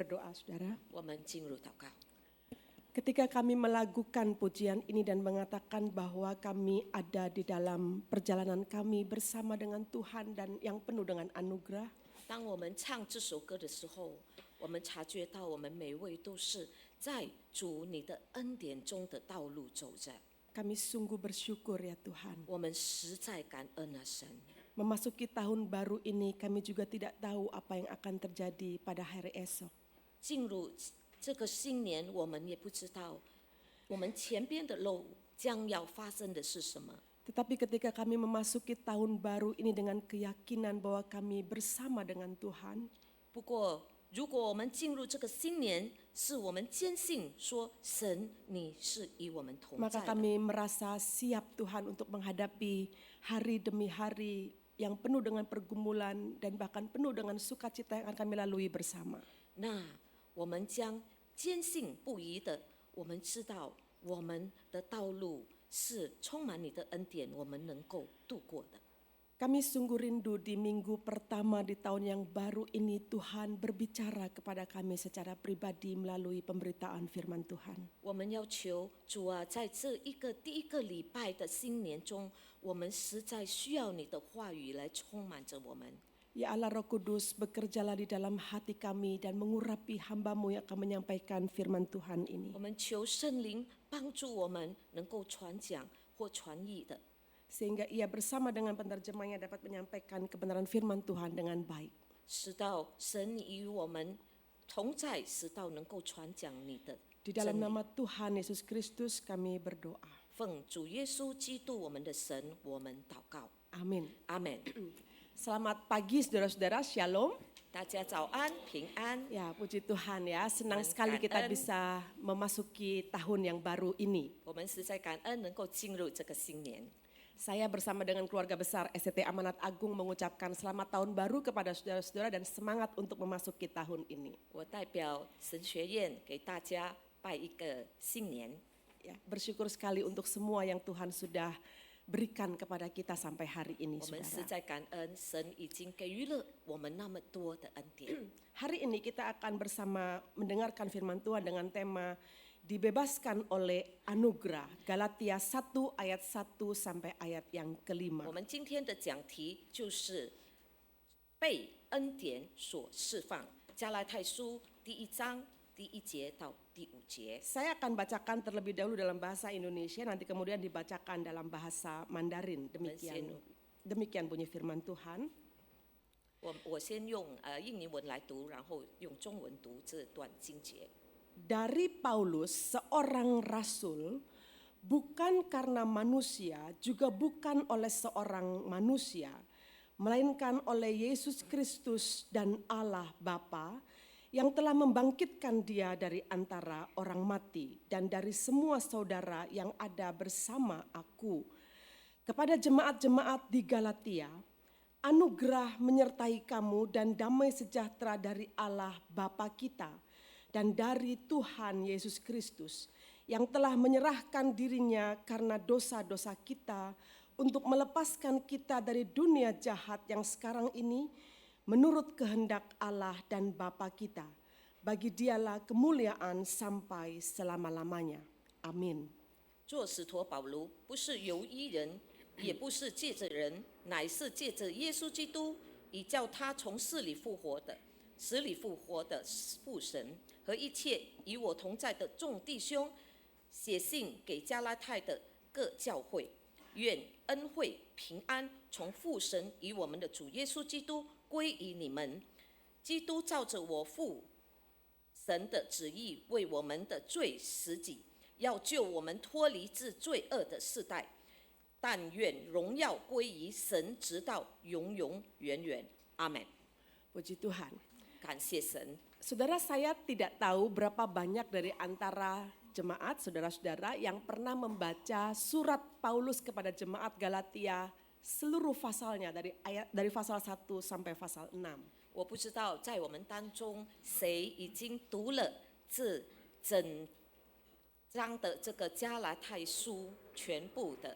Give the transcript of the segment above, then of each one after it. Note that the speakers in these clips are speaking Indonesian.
berdoa, saudara. 我们进入祷告。 Ketika kami melakukan pujian ini dan mengatakan bahwa kami ada di dalam perjalanan kami bersama dengan Tuhan dan yang penuh dengan anugerah, 当我们唱这首歌的时候，我们察觉到我们每位都是在主你的恩典中的道路走着。 kami sungguh bersyukur ya Tuhan. 我们实在感恩啊神。 Memasuki tahun baru ini kami juga tidak tahu apa yang akan terjadi pada hari esok. 进入这个新年，我们也不知道我们前边的路将要发生的是什么。 Tetapi ketika kami memasuki tahun baru ini dengan keyakinan bahwa kami bersama dengan Tuhan, 不过，如果我们进入这个新年，是我们坚信说神你是与我们同 maka 在的， kami merasa siap Tuhan untuk menghadapi hari demi hari yang penuh dengan pergumulan dan bahkan penuh dengan sukacita yang akan kami lalui bersama. 那我们将坚信不疑的，我们知道我们的道路是充满你的恩典，我们能够度过的。 Kami sungguh rindu di minggu pertama di tahun yang baru ini Tuhan berbicara kepada kami secara pribadi melalui pemberitaan firman Tuhan. 我们要求主啊，在这第一个礼拜的新年中，我们实在需要你的话语来充满着我们。 Ya Allah Roh Kudus, bekerjalah di dalam hati kami dan mengurapi hamba-Mu yang akan menyampaikan firman Tuhan ini. 我们求圣灵帮助我们能够传讲或传译的， Sehingga ia bersama dengan penerjemahnya dapat menyampaikan kebenaran firman Tuhan dengan baik. 使到神与我们同在，使到能够传讲你的 Di dalam 真理。 nama Tuhan Yesus Kristus kami berdoa. 奉主耶稣基督我们的神，我们祷告， Amin. 阿门。 Selamat pagi saudara-saudara, Shalom. 大家早安，平安。 Ya, puji Tuhan ya, senang Tuhan sekali kita感恩。 bisa memasuki tahun yang baru ini. 我们实在感恩能够进入这个新年。 Saya bersama dengan keluarga besar SCT Amanat Agung mengucapkan selamat tahun baru kepada saudara-saudara dan semangat untuk memasuki tahun ini. 我代表神学院给大家拜一个新年。 Ya, bersyukur sekali untuk semua yang Tuhan sudah berikan kepada kita sampai hari ini, 我们实 saudara. 在感恩，神已经给予了我们那么多的恩典。 Hari ini kita akan bersama mendengarkan firman Tuhan dengan tema dibebaskan oleh anugerah. Galatia 1 ayat 1 sampai ayat yang kelima. 我们今天的讲题就是被恩典所释放。加拉太书第1章第1节到第5节。 Saya akan bacakan terlebih dahulu dalam bahasa Indonesia, nanti kemudian dibacakan dalam bahasa Mandarin. Demikian bunyi firman Tuhan. 我先用印尼文来读，然后用中文读这段经节。 Dari Paulus, seorang rasul, bukan karena manusia, juga bukan oleh seorang manusia, melainkan oleh Yesus Kristus dan Allah Bapa yang telah membangkitkan dia dari antara orang mati dan dari semua saudara yang ada bersama aku. Kepada jemaat-jemaat di Galatia, anugerah menyertai kamu dan damai sejahtera dari Allah Bapa kita dan dari Tuhan Yesus Kristus yang telah menyerahkan dirinya karena dosa-dosa kita untuk melepaskan kita dari dunia jahat yang sekarang ini menurut kehendak Allah dan Bapa kita. Bagi dialah kemuliaan sampai selama-lamanya. Amin. 做使徒保罗不是由一人，也不是借着人，乃是借着耶稣基督，以叫他从死里复活的父神和一切与我同在的众弟兄，写信给加拉太的各教会，愿恩惠平安从父神与我们的主耶稣基督归于你们。基督照着我父神的旨意，为我们的罪死己，要救我们脱离至罪恶的世代。但愿荣耀归于神，直到永永远远。阿门。 Puji Tuhan. 感谢神。 Saudara, saya tidak tahu berapa banyak dari antara jemaat, saudara-saudara yang pernah membaca surat Paulus kepada jemaat Galatia seluruh pasalnya dari pasal 1 sampai pasal 6. 我不知道在我们当中谁已经读了这整章的这个加拉太书全部的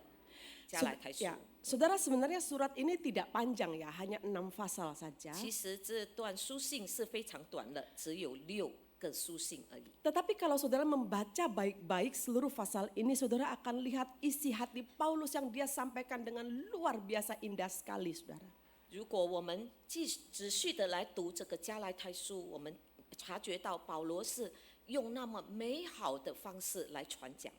加拉太书。Saudara, sebenarnya surat ini tidak panjang ya, hanya 6 pasal saja. 其实这段书信是非常短的，只有6个书信而已。 Tetapi kalau saudara membaca baik-baik seluruh pasal ini, saudara akan lihat isi hati Paulus yang dia sampaikan dengan luar biasa indah sekali, saudara. 如果我们仔细的来读这个加拉太书，我们察觉到保罗是用那么美好的方式来传讲。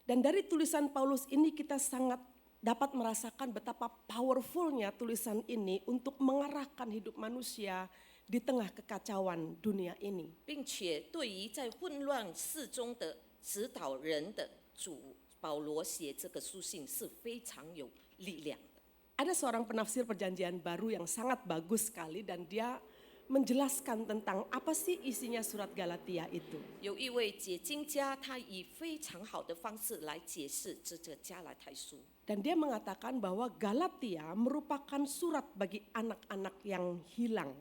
Dan dari tulisan Paulus ini kita sangat dapat merasakan betapa powerfulnya tulisan ini untuk mengarahkan hidup manusia di tengah kekacauan dunia ini. 并且对于在混乱世中的指导人的主保罗写这个书信是非常有力量的。 Ada seorang penafsir perjanjian baru yang sangat bagus sekali dan dia menjelaskan tentang apa sih isinya surat Galatia itu. 有一位解经家，他以非常好的方式来解释这个加拉太书。 Dan dia mengatakan bahwa Galatia merupakan surat bagi anak-anak yang hilang.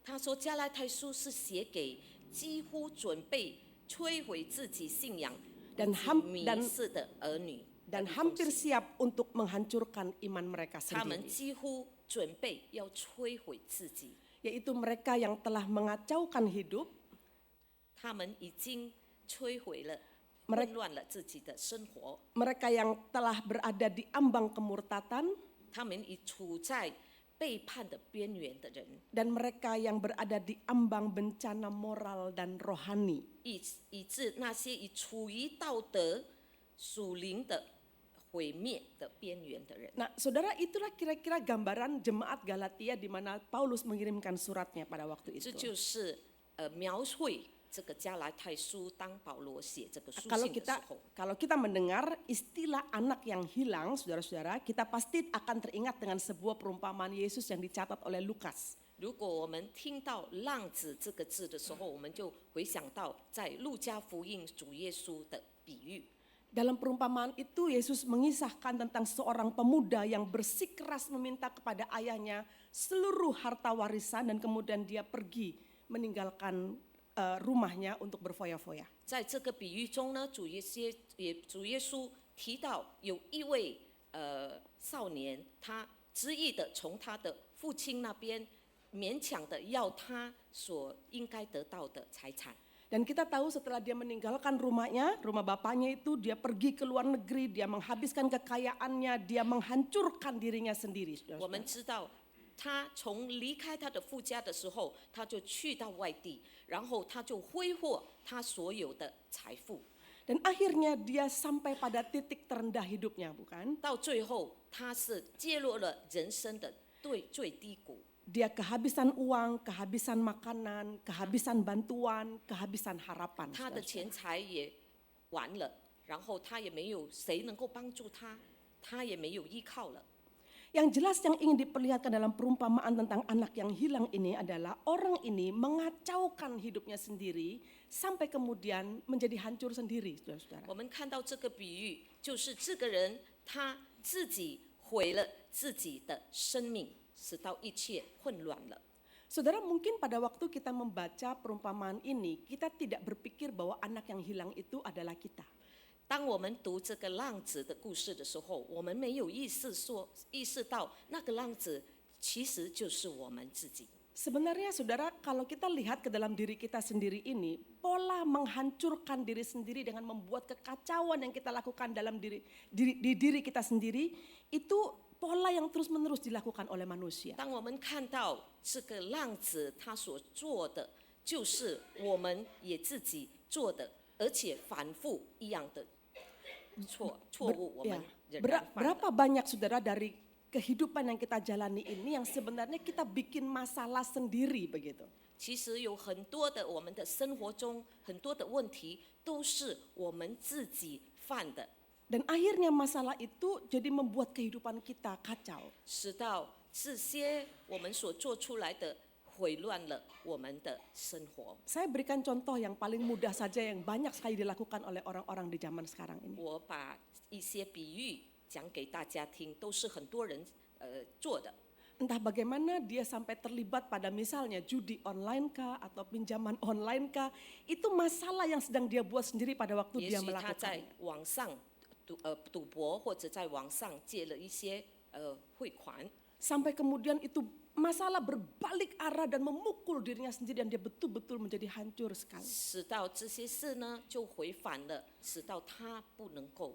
他说加拉太书是写给几乎准备摧毁自己信仰、 Dan 迷失的儿女。 dan hampir siap untuk menghancurkan iman mereka 他们 sendiri. 几乎准备要摧毁自己， Yaitu mereka yang telah mengacaukan hidup, 他们已经摧毁了、 Mereka- 混乱了自己的生活， mereka yang telah berada di ambang kemurtatan, 他们已处在背叛的边缘的人， dan mereka yang berada di ambang bencana moral dan rohani. 以致那些已处于道德、属灵的毁灭的边缘的人。 Nah, saudara, itulah kira-kira gambaran jemaat Galatia di mana Paulus mengirimkan suratnya pada waktu 这 itu. 就是描绘这个加拉太书，当保罗写这个书 Kalau 信的时 kita 候， kalau kita mendengar istilah anak yang hilang, saudara-saudara, kita pasti akan teringat dengan sebuah perumpamaan Yesus yang dicatat oleh Lukas. 如果我们听到“浪子”这个字的时候，我们就回想到在路加福音主耶稣的比喻。 Dalam perumpamaan itu Yesus mengisahkan tentang seorang pemuda yang bersikeras meminta kepada ayahnya seluruh harta warisan dan kemudian dia pergi meninggalkan rumahnya untuk berfoya-foya. 在这个比喻中呢，主耶稣提到有一位少年，他执意的从他的父亲那边勉强的要他所应该得到的财产。 Dan kita tahu setelah dia meninggalkan rumahnya, rumah bapaknya itu, dia pergi ke luar negeri, dia menghabiskan kekayaannya, dia menghancurkan dirinya sendiri. 我们知道，他从离开他的父家的时候，他就去到外地，然后他就挥霍他所有的财富， Dan akhirnya dia sampai pada titik terendah hidupnya, bukan? 到最后他是揭露了人生的最低谷。 Dia kehabisan uang, kehabisan makanan, kehabisan bantuan, kehabisan harapan. 他的钱财也完了，然后他也没有谁能够帮助他，他也没有依靠了。 Yang jelas yang ingin diperlihatkan dalam perumpamaan tentang anak yang hilang ini adalah orang ini mengacaukan hidupnya sendiri sampai kemudian menjadi hancur sendiri, saudara-saudara. 我们看到这个比喻，就是这个人他自己毁了自己的生命，使到一切混乱了。 Saudara, mungkin pada waktu kita membaca perumpamaan ini, kita tidak berpikir bahwa anak yang hilang itu adalah kita. 当我们读这个浪子的故事的时候，我们没有意识到那个浪子其实就是我们自己。 Sebenarnya saudara, kalau kita lihat ke dalam diri kita sendiri ini, pola menghancurkan diri sendiri dengan membuat kekacauan yang kita lakukan dalam diri kita sendiri, itu pola yang terus-menerus dilakukan oleh manusia. 当我们看到这个浪子他所做的，就是我们也自己做的，而且反复一样的错误，我们仍然犯了。 Berapa banyak saudara dari kehidupan yang kita jalani ini yang sebenarnya kita bikin masalah sendiri begitu. 其实有很多的我们的生活中很多的问题都是我们自己犯的， Dan akhirnya masalah itu jadi membuat kehidupan kita kacau. 使到这些我们所做出来的毁乱了我们的生活。 Saya berikan contoh yang paling mudah saja yang banyak sekali dilakukan oleh orang-orang di zaman sekarang ini. 我把一些比喻讲给大家听，都是很多人做的。 Entah bagaimana dia sampai terlibat pada misalnya judi online kah atau pinjaman online kah, itu masalah yang sedang dia buat sendiri pada waktu 也 dia 许他在 melakukan. 网上赌博，或者在网上借了一些汇款， sampai kemudian itu masalah berbalik arah dan memukul dirinya sendiri dan dia betul-betul menjadi hancur sekali. 使到这些事呢就回返了，使到他不能够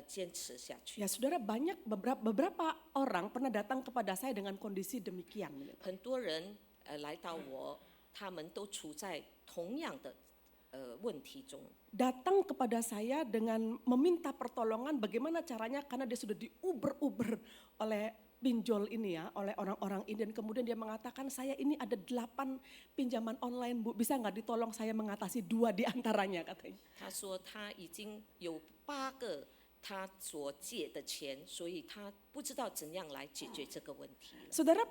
坚持下去。 Ya saudara, beberapa orang pernah datang kepada saya dengan kondisi demikian. 很多人来到我，他们都处在同样的问题中。 Datang kepada saya dengan meminta pertolongan bagaimana caranya karena dia sudah diuber-uber oleh pinjol ini ya, oleh orang-orang ini. Dan kemudian dia mengatakan, saya ini ada 8 pinjaman online Bu, bisa nggak ditolong saya mengatasi 2 di antaranya katanya. 他说他已经有8个他所借的钱，所以他不知道怎样来解决这个问题。 Saudara,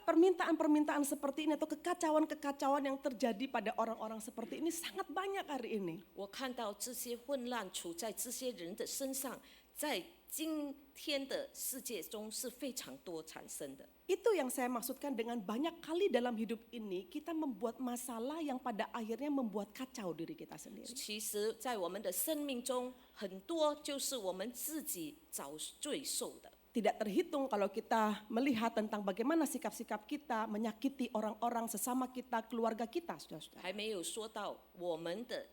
permintaan-permintaan seperti ini atau kekacauan-kekacauan yang terjadi pada orang-orang seperti ini sangat banyak hari ini. 我看到这些混乱处在这些人的身上，在今天的世界中是非常多产生的。 Itu yang saya maksudkan dengan banyak kali dalam hidup ini kita membuat masalah yang pada akhirnya membuat kacau diri kita sendiri. 其实，在我们的生命中，很多就是我们自己找罪受的。 Tidak terhitung kalau kita melihat tentang bagaimana sikap-sikap kita menyakiti orang-orang sesama kita, keluarga kita, saudara-saudara. 还没有说到我们的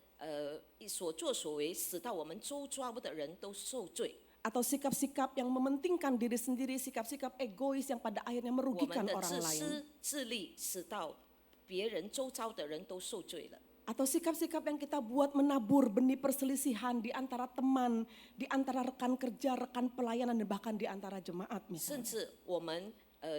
所作所为，使到我们周遭的人都受罪。 Atau sikap-sikap yang mementingkan diri sendiri, sikap-sikap egois yang pada akhirnya 我们 merugikan 的 orang 自 lain. 私自利，使到别人周遭的人都受罪了。 Atau sikap-sikap yang kita buat menabur benih perselisihan di antara teman, di antara rekan kerja, rekan pelayanan, dan bahkan di antara jemaat 甚 misalnya. 至我们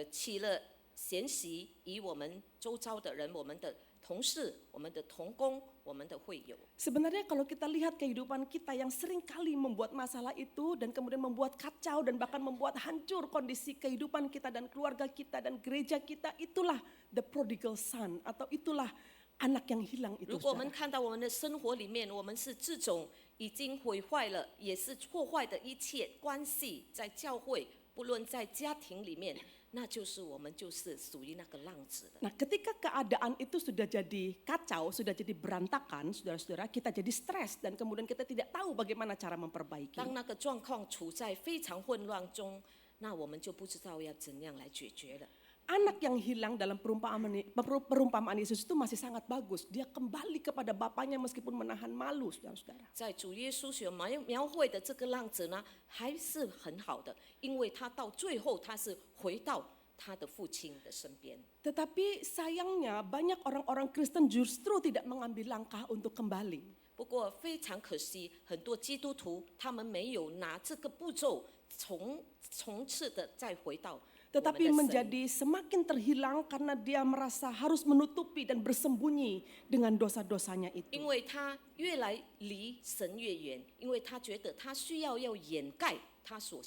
起了嫌隙，以我们周遭的人，我们的同事、我们的同工、我们的会友。 Sebenarnya kalau kita lihat kehidupan kita yang sering kali membuat masalah itu dan kemudian membuat kacau dan bahkan membuat hancur kondisi kehidupan kita dan keluarga kita dan gereja kita, itulah the prodigal son atau itulah anak yang hilang itu. 如果我们 saudara. 看到我们的生活里面，我们是这种已经毁坏了，也是破坏的一切关系，在教会，不论在家庭里面，那就是我们就是属于那个浪子的。 Nah, ketika keadaan itu sudah jadi kacau, sudah jadi berantakan, saudara-saudara, kita jadi stres dan kemudian kita tidak tahu bagaimana cara memperbaiki. 当那个状况处在非常混乱中，那我们就不知道要怎样来解决了。 Anak yang hilang dalam perumpamaan Yesus itu masih sangat bagus. Dia kembali kepada bapaknya meskipun menahan malu, saudara-saudara. 在主耶稣所描绘的这个浪子呢，还是很好的，因为他到最后他是回到他的父亲的身边。 Tetapi sayangnya banyak orang-orang Kristen justru tidak mengambil langkah untuk kembali. 不过非常可惜，很多基督徒他们没有拿这个步骤从次的再回到我们 Tetapi 的神， menjadi semakin terhilang karena dia merasa harus menutupi dan bersembunyi dengan dosa-dosanya 因 itu. 为他越来离神越远，因为他觉得他需要掩盖他所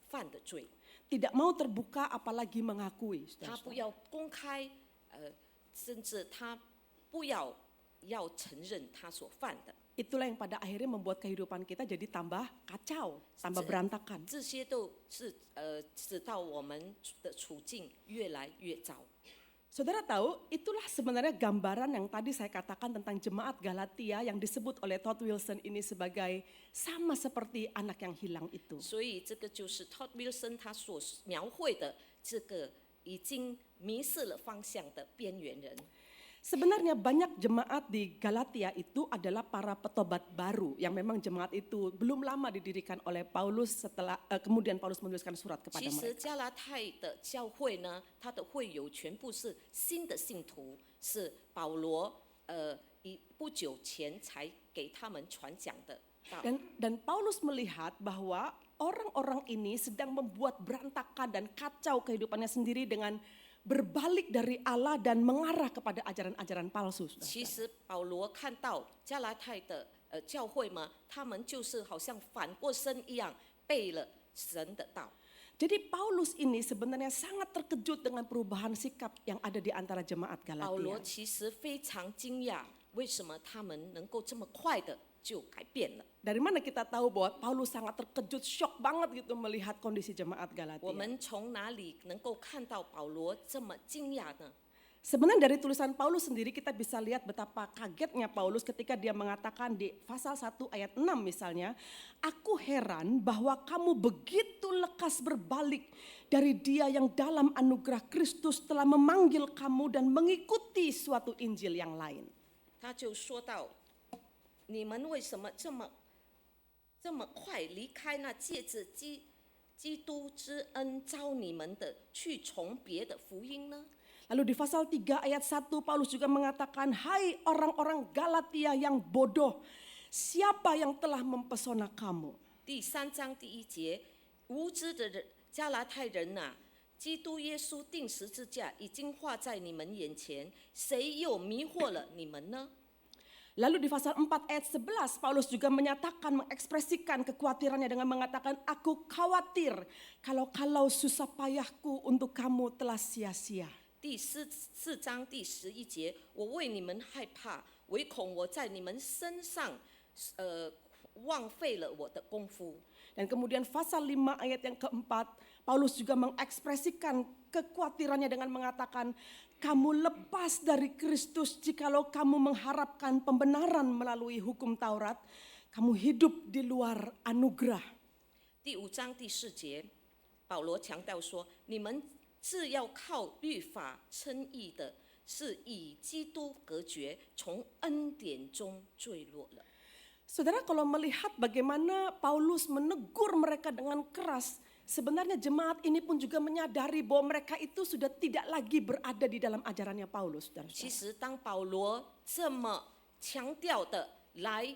犯的罪， Tidak mau terbuka apalagi mengakui. 他 saudara-saudara. 不要公开，甚至他不要承认他所犯的。 Itulah yang pada akhirnya membuat kehidupan kita jadi tambah kacau, tambah berantakan. 这些都是使到我们的处境越来越糟。 Saudara tahu, itulah sebenarnya gambaran yang tadi saya katakan tentang jemaat Galatia yang disebut oleh Todd Wilson ini sebagai sama seperti anak yang hilang itu. 所以这个就是 Todd Wilson 他所描绘的这个已经迷失了方向的边缘人。 Sebenarnya banyak jemaat di Galatia itu adalah para petobat baru yang memang jemaat itu belum lama didirikan oleh Paulus setelah kemudian Paulus menuliskan surat kepada 其实 mereka. 加拉太的教会呢，他的会友全部是新的信徒，是保罗不久前才给他们传讲的道。 Dan Paulus melihat bahwa orang-orang ini sedang membuat berantakan dan kacau kehidupannya sendiri dengan berbalik dari Allah dan mengarah kepada ajaran-ajaran palsu. 其实保罗看到加拉太的教会嘛，他们就是好像反过身一样，背了神的道。 Jadi Paulus ini sebenarnya sangat terkejut dengan perubahan sikap yang ada di antara jemaat 保罗 Galatia. 其实非常惊讶，为什么他们能够这么快的就改变了？ Dari mana kita tahu bahwa Paulus sangat terkejut, shock banget gitu melihat kondisi jemaat 我 Galatia. 们从哪里能够看到保罗这么惊讶呢？ Sebenarnya dari tulisan Paulus sendiri kita bisa lihat betapa kagetnya Paulus ketika dia mengatakan di pasal 1 ayat 6 misalnya, "Aku heran bahwa kamu begitu lekas berbalik dari Dia yang dalam anugerah Kristus telah memanggil kamu dan mengikuti suatu Injil yang lain." 他就说到：你们为什么这么快离开那借着基督之恩召你们的，去从别的福音呢？ Lalu di pasal 3 ayat 1 Paulus juga mengatakan, "Hai orang-orang Galatia yang bodoh, siapa yang telah mempesona kamu?" 第3章第1节，无知的人加拉太人呐、基督耶稣钉十字架已经画在你们眼前，谁又迷惑了你们呢？ Lalu di pasal 4 ayat 11 Paulus juga menyatakan, mengekspresikan kekhawatirannya dengan mengatakan, "Aku khawatir kalau susah payahku untuk kamu telah sia-sia." 第4章第11节，我为你们害怕，唯恐我在你们身上，枉费了我的功夫。 Dan kemudian pasal 5 ayat yang keempat, Paulus juga mengekspresikan kekhawatirannya dengan mengatakan, "Kamu lepas dari Kristus jikalau kamu mengharapkan pembenaran melalui hukum Taurat, kamu hidup di luar anugerah." 第5章第4节，保罗强调说：你们是要靠律法称义的，是以基督隔绝，从恩典中坠落了。 Saudara, kalau melihat bagaimana Paulus menegur mereka dengan keras, sebenarnya jemaat ini pun juga menyadari bahwa mereka itu sudah tidak lagi berada di dalam ajarannya Paulus. 其实，当保罗这么强调的来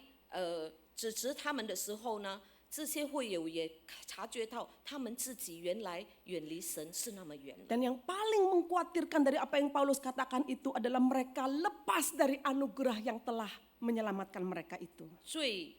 指责他们的时候呢，这些会友也察觉到他们自己原来远离神是那么远。 Dan yang paling mengkhawatirkan dari apa yang Paulus katakan itu adalah mereka lepas dari anugerah yang telah menyelamatkan mereka itu. 最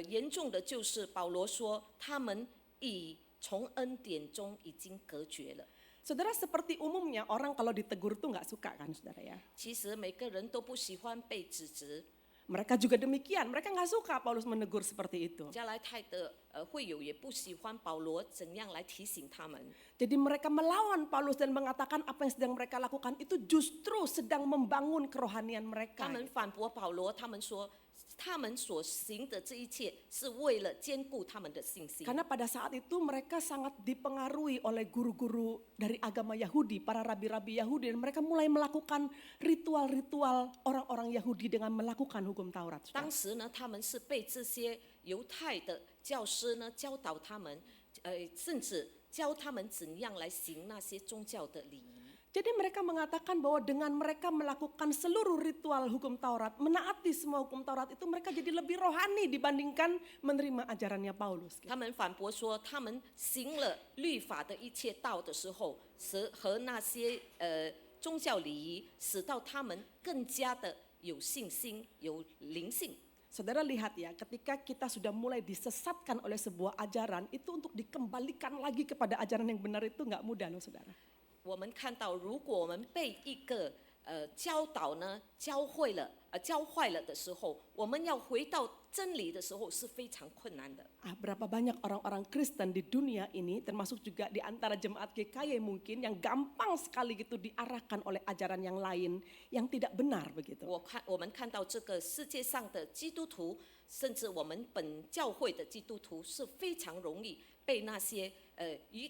严重的就是保罗说，他们已从恩典中已经隔绝了。 Saudara, seperti umumnya orang kalau ditegur tuh nggak suka kan saudara ya. 其实每个人都不喜欢被指责， Mereka juga demikian, mereka nggak suka Paulus menegur seperti itu. 加来泰的会友也不喜欢保罗怎样来提醒他们。 Jadi mereka melawan Paulus dan mengatakan apa yang sedang mereka lakukan itu justru sedang membangun kerohanian 他 mereka. 们反驳保罗，他们说他们所行的这一切是为了兼顾他们的信心。 Karena pada saat itu mereka sangat dipengaruhi oleh guru-guru dari agama Yahudi, para rabi-rabi Yahudi, dan mereka mulai melakukan ritual-ritual orang-orang Yahudi dengan melakukan hukum Taurat. 当时呢，他们是被这些犹太的教师呢教导他们，甚至教他们怎样来行那些宗教的礼仪。 Jadi mereka mengatakan bahwa dengan mereka melakukan seluruh ritual hukum Taurat, menaati semua hukum Taurat itu mereka jadi lebih rohani dibandingkan menerima ajarannya Paulus. 他们反驳说，他们行了律法的一切道的时候，和那些宗教礼仪，使到他们更加的有信心、有灵性。 Saudara lihat ya, ketika kita sudah mulai disesatkan oleh sebuah ajaran, itu untuk dikembalikan lagi kepada ajaran yang benar itu nggak mudah loh saudara. 我们看到，如果我们被一个教导呢教坏了的时候，我们要回到真理的时候是非常困难的。 Berapa banyak orang-orang Kristen di dunia ini, termasuk juga di antara jemaat GKY mungkin, yang gampang sekali gitu diarahkan oleh ajaran yang lain yang tidak benar begitu. 我们看到这个世界上的基督徒，甚至我们本教会的基督徒是非常容易被那些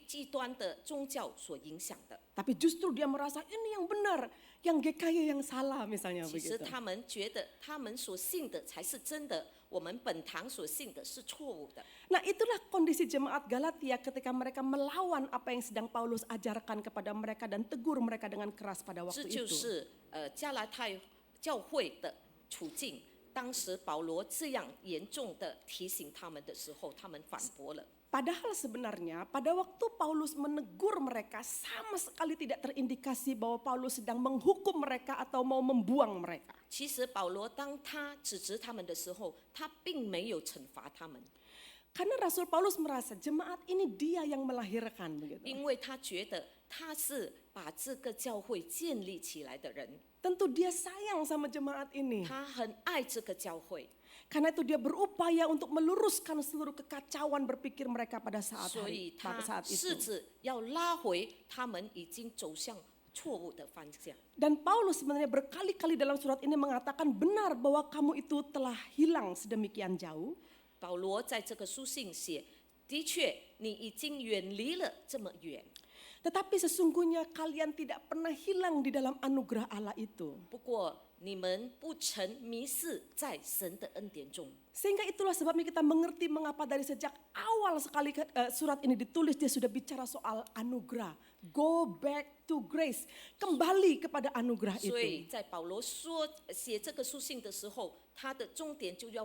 极端的宗教所影响的。 Tapi justru dia merasa ini yang benar, yang GKY yang salah misalnya 其实 begitu. 他们觉得他们所信的才是真的，我们本堂所信的是错误的。 Nah, itulah kondisi jemaat Galatia ketika mereka melawan apa yang sedang Paulus ajarkan kepada mereka dan tegur mereka dengan keras pada 这 waktu 就 itu. 是加拉太教会的处境。当时保罗这样严重的提醒他们的时候，他们反驳了。 Padahal sebenarnya pada waktu Paulus menegur mereka sama sekali tidak terindikasi bahwa Paulus sedang menghukum mereka atau mau membuang mereka. 其实保罗当他指责他们的时候，他并没有惩罚他们， Karena Rasul Paulus merasa jemaat ini dia yang melahirkan begitu. 因为他觉得他是把这个教会建立起来的人， Tentu dia sayang sama jemaat ini. 他很爱这个教会， Karena itu dia berupaya untuk meluruskan seluruh kekacauan berpikir mereka pada saat 所以他 saat 试 itu. 着要拉回他们已经走向错误的方向。 Dan Paulus sebenarnya berkali-kali dalam surat ini mengatakan benar bahwa kamu itu telah hilang sedemikian jauh. 保罗在这个书信写，的确你已经远离了这么远， Tetapi sesungguhnya kalian tidak pernah hilang di dalam anugerah Allah itu. 不过你们不曾迷失在神的恩典中。 Sehingga itulah sebabnya kita mengerti mengapa dari sejak awal sekali surat ini ditulis dia sudah bicara soal anugerah. Go back to grace. Kembali kepada anugerah 所 itu. 以在保罗写这个书信的时候，他的重点就要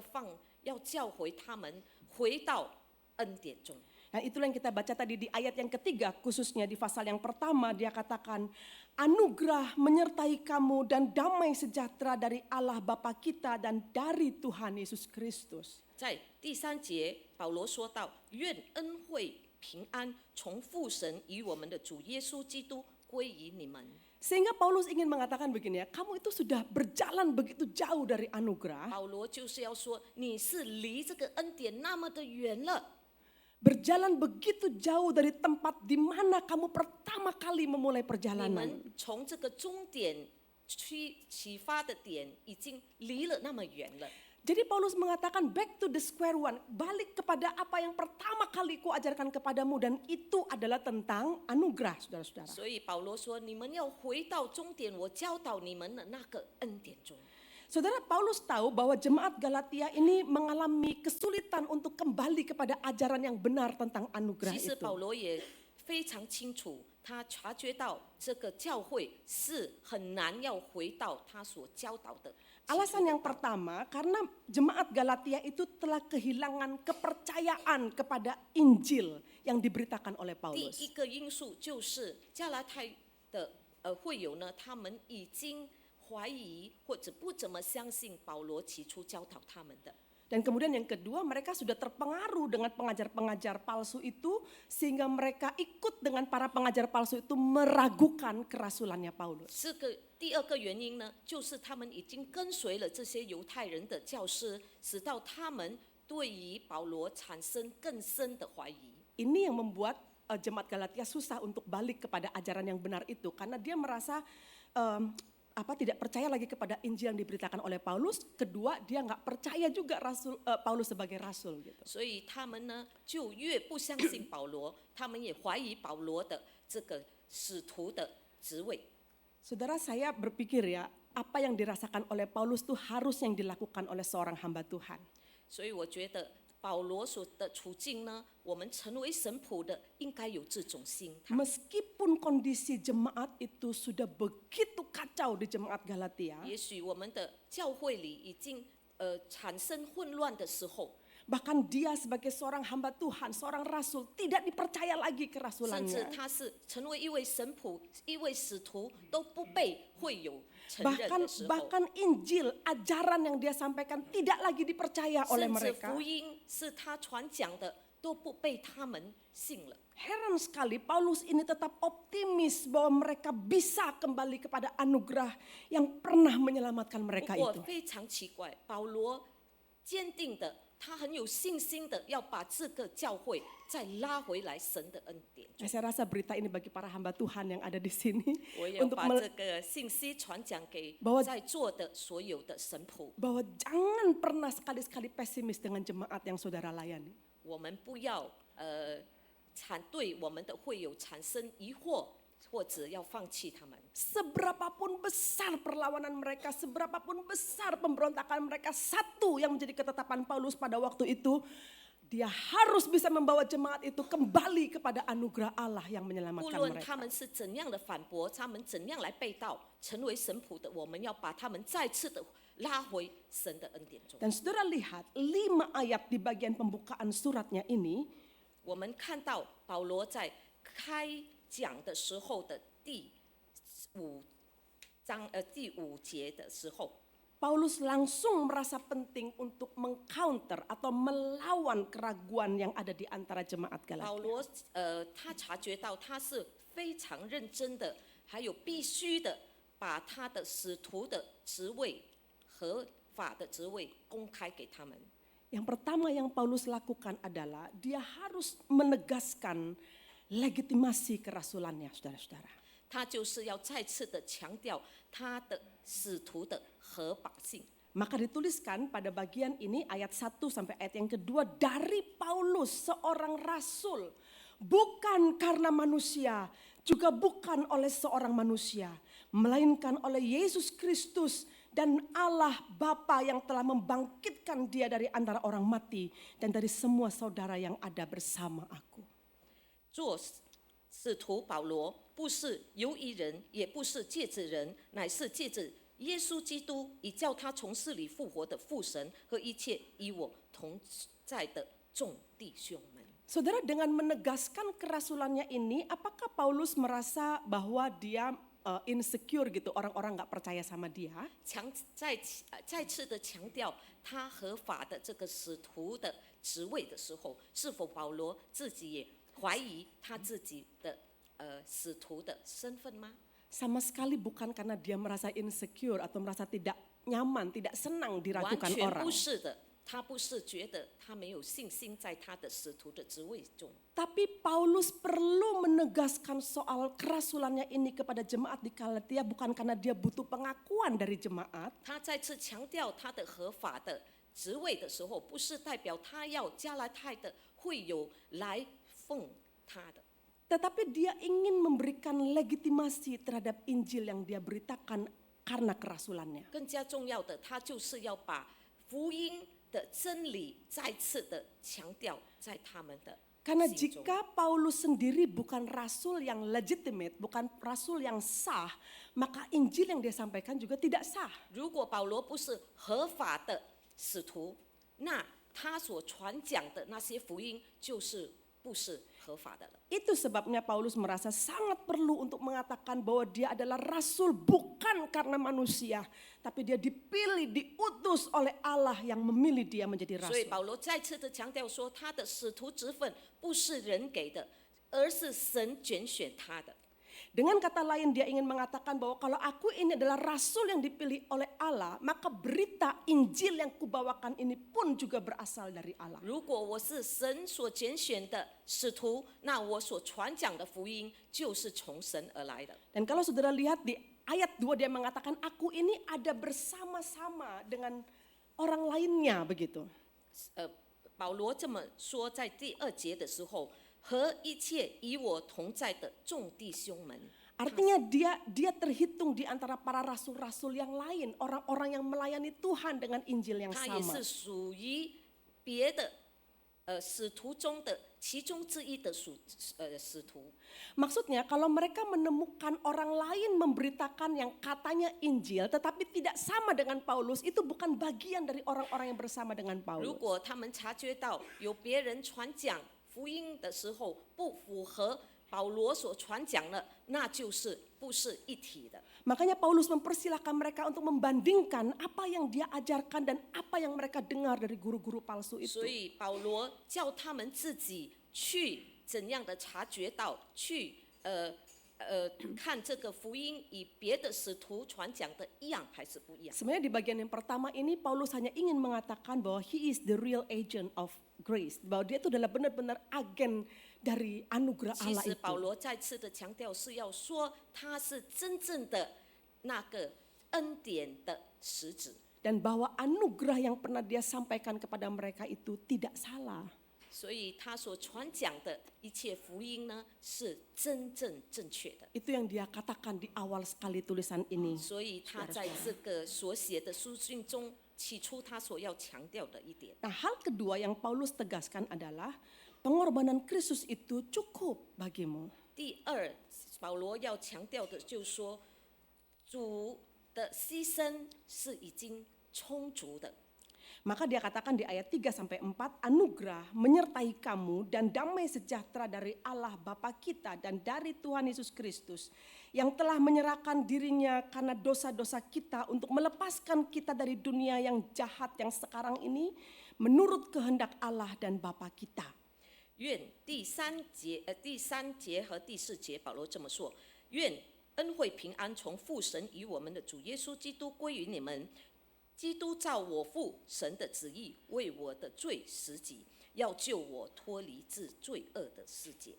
教诲他们回到恩典中。 Nah, itulah yang kita baca tadi di ayat yang ketiga, khususnya di pasal yang pertama dia katakan, anugerah menyertai kamu dan damai sejahtera dari Allah Bapa kita dan dari Tuhan Yesus Kristus. 在第3节，保罗说到：“愿恩惠平安从父神与我们的主耶稣基督归于你们。” Sehingga Paulus ingin mengatakan begini ya, kamu itu sudah berjalan begitu jauh dari anugerah. 保罗就是要说，你是离这个恩典那么的远了。 Berjalan begitu jauh dari tempat di mana kamu pertama kali memulai 你 perjalanan. 们从这个终点启发的点已经离了那么远了。 Jadi Paulus mengatakan back to the square one, balik kepada apa yang pertama kali kuajarkan kepadamu dan itu adalah tentang anugerah, saudara-saudara. 所以保罗说，你们要回到终点，我教导你们的那个恩典中。 Saudara, Paulus tahu bahwa jemaat Galatia ini mengalami kesulitan untuk kembali kepada ajaran yang benar tentang anugerah 其实 itu. 保罗也非常清楚，他察觉到这个教会是很难要回到他所教导的。 Alasan yang pertama, karena jemaat Galatia itu telah kehilangan kepercayaan kepada Injil yang diberitakan oleh 第 Paulus. 一个因素就是加拉太的会友呢，他们已经怀疑或者不怎么相信保罗起初教导他们的。 Dan kemudian yang kedua, mereka sudah terpengaruh dengan pengajar-pengajar palsu itu sehingga mereka ikut dengan para pengajar palsu itu meragukan kerasulannya Paulus. 这个第二个原因呢，就是他们已经跟随了这些犹太人的教师，使到他们对于保罗产生更深的怀疑。 Ini yang membuat jemaat Galatia susah untuk balik kepada ajaran yang benar itu karena dia merasa tidak percaya lagi kepada Injil yang diberitakan oleh Paulus. Kedua, dia nggak percaya juga Paulus sebagai rasul gitu. 所以他们呢，就越不相信保罗，他们也怀疑保罗的这个使徒的职位。 Saudara, saya berpikir ya, apa yang dirasakan oleh Paulus itu harus yang dilakukan oleh seorang hamba Tuhan. 所以我觉得保罗所的处境呢，我们成为神仆的应该有这种心态。 Meskipun kondisi jemaat itu sudah begitu kacau di jemaat Galatia, 也许我们的教会里已经产生混乱的时候， bahkan dia sebagai seorang hamba Tuhan, seorang rasul tidak dipercaya lagi 甚至 kerasulannya. 他是成为一位神仆、一位使徒都不被会友承认的时候， Bahkan Injil, ajaran yang dia sampaikan tidak lagi dipercaya oleh 甚至 mereka. 福音是他传讲的都不被他们信了。 Heran sekali Paulus ini tetap optimis bahwa mereka bisa kembali kepada anugerah yang pernah menyelamatkan 不 mereka 过 itu. 非常奇怪，保罗坚定的，他很有信心的要把这个教会再拉回来神的恩典中。 Saya rasa berita ini bagi para hamba Tuhan yang ada di sini 我也要 untuk 把这个信息传讲给 bahwa 在座的所有的神仆。 bahwa jangan pernah sekali-sekali pesimis dengan jemaat yang saudara layani. 我们不要对我们的会友产生疑惑，或者要放弃他们。 Seberapapun besar perlawanan mereka, seberapapun besar pemberontakan mereka, satu yang menjadi ketetapan Paulus pada waktu itu, dia harus bisa membawa jemaat itu kembali kepada anugerah Allah yang 不 menyelamatkan 论 mereka. 他们是怎样的反驳，他们怎样来被盗，成为神仆的，我们要把他们再次的拉回神的恩典中。 Dan saudara lihat 5 ayat di bagian pembukaan suratnya ini, 我们看到保罗在开讲的时候的第5节的时候， Paulus langsung merasa penting untuk mengcounter atau melawan keraguan yang ada di antara jemaat 保 Galatia. 罗他察觉到他是非常认真的，还有必须的把他的使徒的职位、合法的职位公开给他们。 Yang pertama yang Paulus lakukan adalah dia harus menegaskan legitimasi kerasulannya, saudara-saudara. 他就是要再次的强调他的使徒的合法性。 Maka dituliskan pada bagian ini ayat 1 sampai ayat yang kedua, dari Paulus seorang rasul, bukan karena manusia, juga bukan oleh seorang manusia, melainkan oleh Yesus Kristus dan Allah Bapa yang telah membangkitkan dia dari antara orang mati dan dari semua saudara yang ada bersama aku. 做使徒保罗不是由一人，也不是借着人，乃是借着耶稣基督，以叫他从死里复活的父神和一切与我同在的众弟兄们。 Saudara, dengan menegaskan kerasulannya ini, apakah Paulus merasa bahwa dia insecure gitu, orang-orang nggak percaya sama dia? 再次的强调他合法的这个使徒的职位的时候，是否保罗自己也怀疑他自己的使徒的身份吗？ Sama sekali bukan karena dia merasa insecure atau merasa tidak nyaman, tidak senang 完 diragukan 全 orang. 不是的，他不是觉得他没有信心在他的使徒的职位中。 Tapi Paulus perlu menegaskan soal kerasulannya ini kepada jemaat di Galatia bukan karena dia butuh pengakuan dari jemaat, 他再次强调他的合法的职位的时候，不是代表他要加拉太的会友来奉他的， tetapi dia ingin memberikan legitimasi terhadap Injil yang dia beritakan karena kerasulannya. 更加重要的，他就是要把福音的真理再次的强调在他们的 Karena 心中。 jika Paulus sendiri bukan rasul yang legitimate, bukan rasul yang sah, maka Injil yang dia sampaikan juga tidak sah. 如果保罗不是合法的使徒，那他所传讲的那些福音就是不是合法的了。 Itu sebabnya Paulus merasa sangat perlu untuk mengatakan bahwa dia adalah rasul bukan karena manusia, tapi dia dipilih, diutus oleh Allah yang memilih dia menjadi 所以 rasul. 保罗再次的强调说，他的使徒职分不是人给的，而是神拣选他的。 Dengan kata lain dia ingin mengatakan bahwa kalau aku ini adalah rasul yang dipilih oleh Allah, maka berita Injil yang kubawakan ini pun juga berasal dari Allah. 如果我是神所拣选的使徒，那我所传讲的福音就是从神而来的。 Dan kalau saudara lihat di ayat 2 dia mengatakan aku ini ada bersama-sama dengan orang lainnya begitu. 保罗这么说，在第2节的时候，和一切与我同在的众弟兄们。 Artinya dia terhitung di antara para rasul-rasul yang lain, orang-orang yang melayani Tuhan dengan Injil yang 他也 sama. 是属于别的使徒中的其中之一的使徒。 Maksudnya kalau mereka menemukan orang lain memberitakan yang katanya Injil tetapi tidak sama dengan Paulus, itu bukan bagian dari orang-orang yang bersama dengan 如 Paulus. 果他们察觉到有别人传讲福音的时候不符合保罗所传讲的，那就是不是一体的。 Makanya Paulus mempersilahkan mereka untuk membandingkan apa yang dia ajarkan dan apa yang mereka dengar dari guru-guru palsu itu. 所以保罗叫他们自己去怎样的察觉到，去看这个福音与别的使徒传讲的一样还是不一样。 Sebenarnya di bagian yang pertama ini Paulus hanya ingin mengatakan bahwa he is the real agent of grace, bahwa dia itu adalah benar-benar agen dari anugerah 其 Allah 实 itu. 保罗再次的强调是要说他是真正的那个恩典的使者。 Dan bahwa anugerah yang pernah dia sampaikan kepada mereka itu tidak salah. 所以他所传讲的一切福音呢，是真正正确的。 Itu yang dia katakan di awal sekali tulisan ini. 所以他在这个所写的书信中，起初他所要强调的一点。 Nah, hal kedua yang Paulus tegaskan adalah pengorbanan Kristus itu cukup bagimu. 第二，保罗要强调的就是说，主的牺牲是已经充足的。 Maka dia katakan di ayat 3 sampai 4, anugerah menyertai kamu dan damai sejahtera dari Allah Bapa kita dan dari Tuhan Yesus Kristus yang telah menyerahkan dirinya karena dosa-dosa kita untuk melepaskan kita dari dunia yang jahat yang sekarang ini menurut kehendak Allah dan Bapa kita. 愿第三节和第4节，保罗这么说：愿恩惠平安从父神与我们的主耶稣基督归于你们。基督照我父神的旨意，为我的罪死己，要救我脱离至罪恶的世界。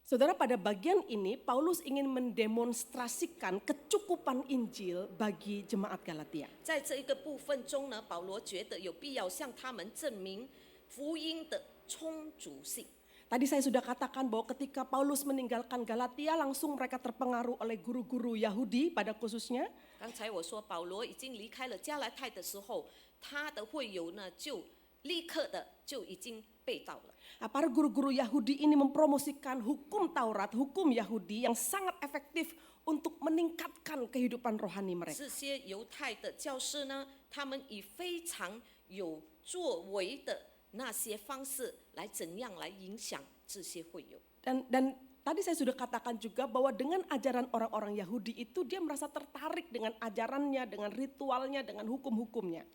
Saudara, pada bagian ini Paulus ingin mendemonstrasikan kecukupan Injil bagi jemaat Galatia. 在这一个部分中呢，保罗觉得有必要向他们证明福音的充足性。 Tadi saya sudah katakan bahwa ketika Paulus meninggalkan Galatia, langsung mereka terpengaruh oleh guru-guru Yahudi pada khususnya. 刚才我说保罗已经离开了加拉太的时候，他的会友呢就立刻的就已经被盗了。 Nah, para guru-guru Yahudi ini mempromosikan hukum Taurat, hukum Yahudi yang sangat efektif untuk meningkatkan kehidupan rohani mereka. 这些犹太的教师呢，他们以非常有作为的那些方式来怎样来影响这些会友。 Dan tadi saya sudah katakan juga bahwa dengan ajaran orang-orang Yahudi itu dia merasa tertarik dengan ajarannya, dengan ritualnya, dengan hukum-hukumnya.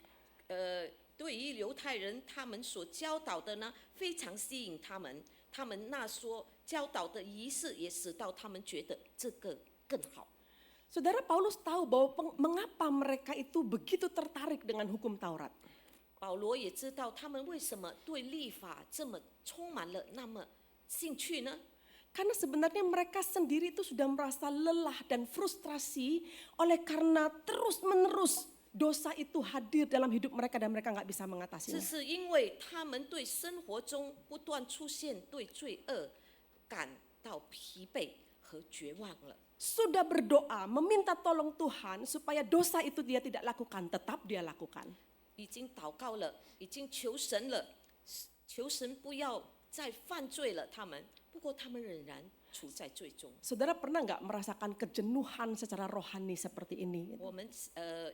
对于犹太人，他们所教导的呢，非常吸引他们。他们那所教导的仪式，也使到他们觉得这个更好。 Saudara, Paulus tahu bahwa mengapa mereka itu begitu tertarik dengan hukum Taurat. 保罗也知道他们为什么对律法这么充满了那么兴趣呢？ Karena sebenarnya mereka sendiri itu sudah merasa lelah dan frustrasi oleh karena terus-menerus dosa itu hadir dalam hidup mereka dan mereka nggak bisa 这 mengatasinya. 是因为他们对生活中不断出现对罪恶感到疲惫和绝望了。 Sudah berdoa, meminta tolong Tuhan supaya dosa itu dia tidak lakukan, tetap dia lakukan. 已经祷告了，已经求神了，求神不要再犯罪了。不过他们仍然处在罪中。 Saudara pernah nggak merasakan kejenuhan secara rohani seperti ini? 我们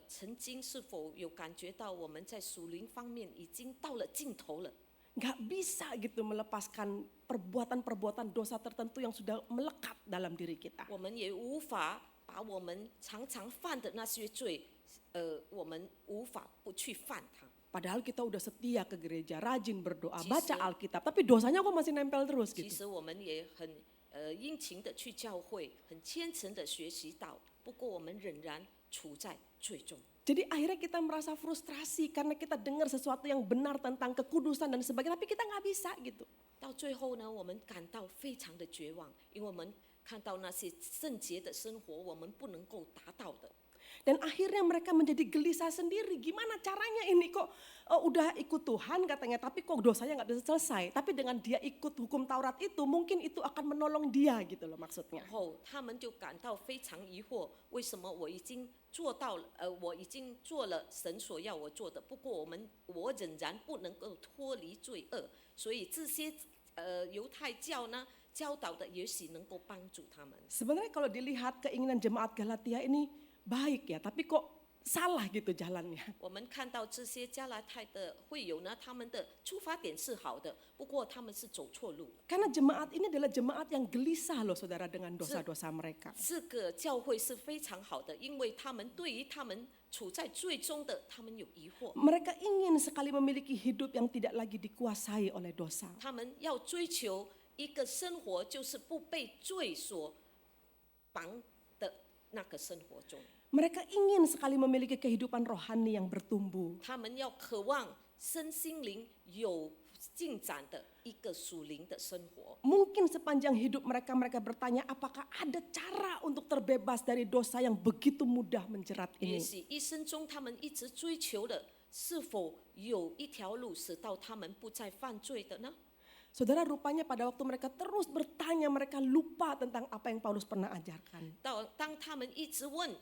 曾经是否有感觉到我们在属灵方面已经到了尽头了？ Nggak bisa gitu melepaskan perbuatan-perbuatan dosa tertentu yang sudah melekat dalam diri kita. 我们也无法把我们常常犯的那些罪，我们无法不去犯它。 Padahal kita udah setia ke gereja, rajin berdoa, Justru- baca Alkitab, tapi dosanya kok masih nempel terus 其 gitu. 实我们也很殷勤的去教会，很虔诚的学习道，不过我们仍然处在罪中。 Jadi akhirnya kita merasa frustrasi karena kita dengar sesuatu yang benar tentang kekudusan dan sebagainya, tapi kita nggak bisa gitu. 到最后呢，我们感到非常的绝望，因为我们看到那些圣洁的生活，我们不能够达到的。 Dan akhirnya mereka menjadi gelisah sendiri. Gimana caranya ini kok udah ikut Tuhan katanya, tapi kok dosanya nggak bisa selesai. Tapi dengan dia ikut hukum Taurat itu, mungkin itu akan menolong dia gitu loh maksudnya. 然后他们就感到非常疑惑，为什么我已经做到了，我已经做了神所要我做的，不过我仍然不能够脱离罪恶，所以这些犹太教呢教导的也许能够帮助他们。 Sebenarnya kalau dilihat keinginan jemaat Galatia ini baik ya, tapi kok salah gitu jalannya. 我们看到这些加拉太的会友呢，他们的出发点是好的，不过他们是走错路了。 Karena jemaat ini adalah jemaat yang gelisah loh saudara dengan dosa-dosa mereka. 这个教会是非常好的，因为他们对于他们处在最终的，他们有疑惑， Mereka ingin sekali memiliki hidup yang tidak lagi dikuasai oleh dosa. 他们要追求一个生活，就是不被罪所绑的那个生活中。 Mereka ingin sekali memiliki kehidupan rohani yang bertumbuh. 他们要渴望身心灵有进展的一个属灵的生活。 Mungkin sepanjang hidup mereka bertanya apakah ada cara untuk terbebas dari dosa yang begitu mudah menjerat 也 ini. 许一生中他们一直追求的，是否有一条路使到他们不再犯罪的呢？ Saudara, rupanya pada waktu mereka terus bertanya, mereka lupa tentang apa yang Paulus pernah ajarkan. 当他们一直问